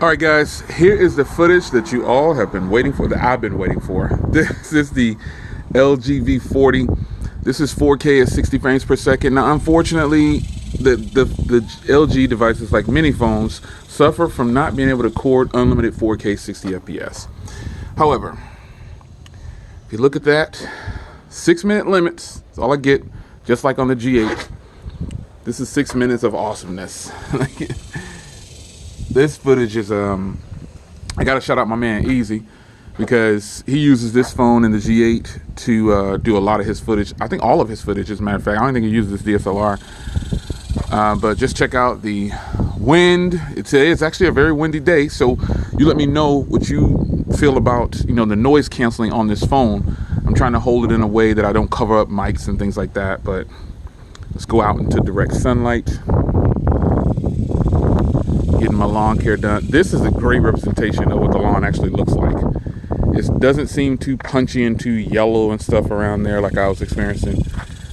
All right, guys, here is the footage that you all have been waiting for, that I've been waiting for. This is the LG V40. This is 4K at 60 frames per second. Now, unfortunately, the LG devices, like many phones, suffer from not being able to record unlimited 4K 60 FPS. However, if you look at that, 6-minute limits, that's all I get, just like on the G8. This is 6 minutes of awesomeness. This footage is, I gotta shout out my man Easy, because he uses this phone and the G8 to do a lot of his footage. I think all of his footage, as a matter of fact. I don't think he uses this DSLR. But just check out the wind. It's actually a very windy day, so you let me know what you feel about, the noise canceling on this phone. I'm trying to hold it in a way that I don't cover up mics and things like that, but let's go out into direct sunlight. Getting my lawn care done. This is a great representation of what the lawn actually looks like. It doesn't seem too punchy and too yellow and stuff around there like I was experiencing.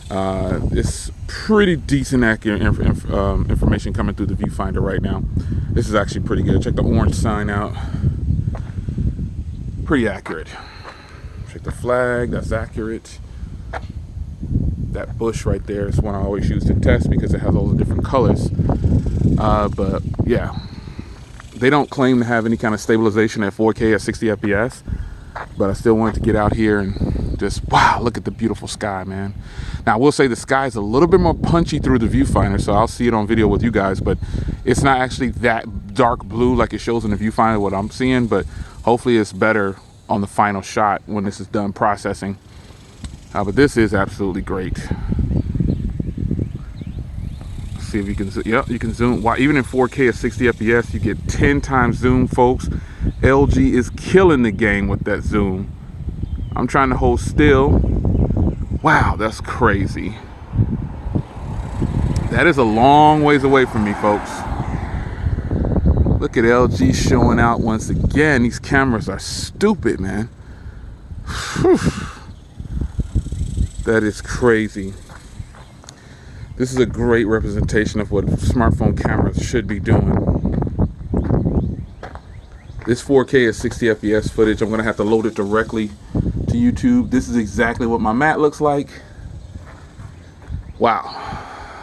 It's pretty decent, accurate information coming through the viewfinder right now. This is actually pretty good. Check the orange sign out. Pretty accurate. Check the flag. That's accurate. That bush right there is one I always use to test because it has all the different colors. But yeah, they don't claim to have any kind of stabilization at 4K at 60 FPS, but I still wanted to get out here and just, wow, look at the beautiful sky, man. Now, I will say the sky is a little bit more punchy through the viewfinder, so I'll see it on video with you guys, but it's not actually that dark blue like it shows in the viewfinder, what I'm seeing, but hopefully it's better on the final shot when this is done processing. But this is absolutely great. See if you can, yep, you can zoom. Wow, even in 4K at 60 FPS, you get 10 times zoom, folks. LG is killing the game with that zoom. I'm trying to hold still. Wow, that's crazy. That is a long ways away from me, folks. Look at LG showing out once again. These cameras are stupid, man. Whew. That is crazy. This is a great representation of what smartphone cameras should be doing. This 4K at 60 FPS footage, I'm gonna have to load it directly to YouTube. This is exactly what my mat looks like. Wow.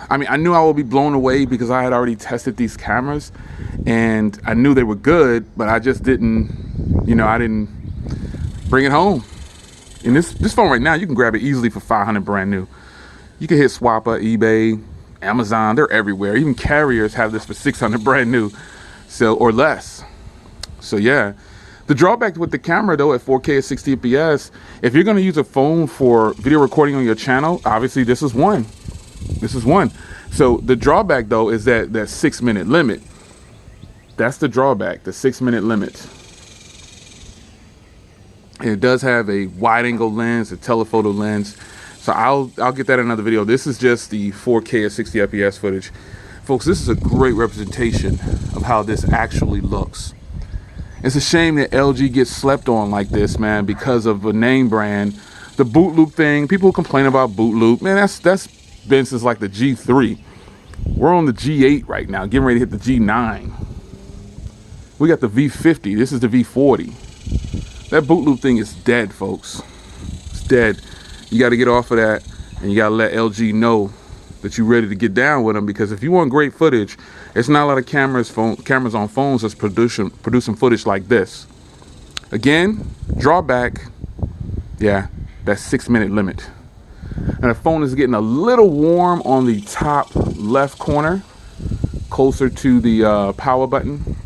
I mean, I knew I would be blown away because I had already tested these cameras and I knew they were good, but I just didn't, I didn't bring it home. And this phone right now, you can grab it easily for $500 brand new. You can hit Swappa, eBay, Amazon, they're everywhere. Even carriers have this for $600 brand new, so, or less. So yeah, the drawback with the camera though at 4K at 60 FPS, if you're gonna use a phone for video recording on your channel, obviously this is one. This is one. So the drawback though is that 6-minute limit. That's the drawback, the 6-minute limit. And it does have a wide angle lens, a telephoto lens. So I'll get that in another video. This is just the 4K at 60 FPS footage. Folks, this is a great representation of how this actually looks. It's a shame that LG gets slept on like this, man, because of a name brand. The boot loop thing, people complain about boot loop. Man, that's been since like the G3. We're on the G8 right now, getting ready to hit the G9. We got the V50, this is the V40. That boot loop thing is dead, folks. It's dead. You got to get off of that, and you got to let LG know that you're ready to get down with them, because if you want great footage, it's not a lot of cameras on phones that's producing footage like this. Again, drawback, yeah, that 6-minute limit. And the phone is getting a little warm on the top left corner, closer to the power button.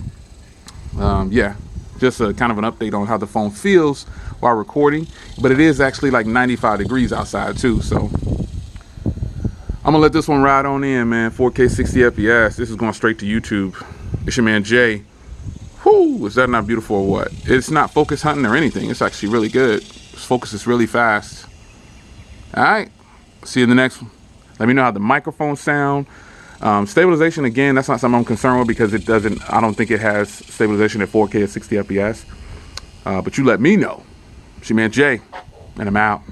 Yeah, just a kind of an update on how the phone feels while recording, but it is actually like 95 degrees outside too, so I'm gonna let this one ride on in, man. 4K 60 FPS. This is going straight to YouTube. It's your man Jay. Whoo, is that not beautiful or what? It's not focus hunting or anything. It's actually really good. This focus is really fast. All right, see you in the next one. Let me know how the microphones sound. Stabilization, again, that's not something I'm concerned with because I don't think it has stabilization at 4K at 60 FPS. But you let me know. It's your man Jay, and I'm out.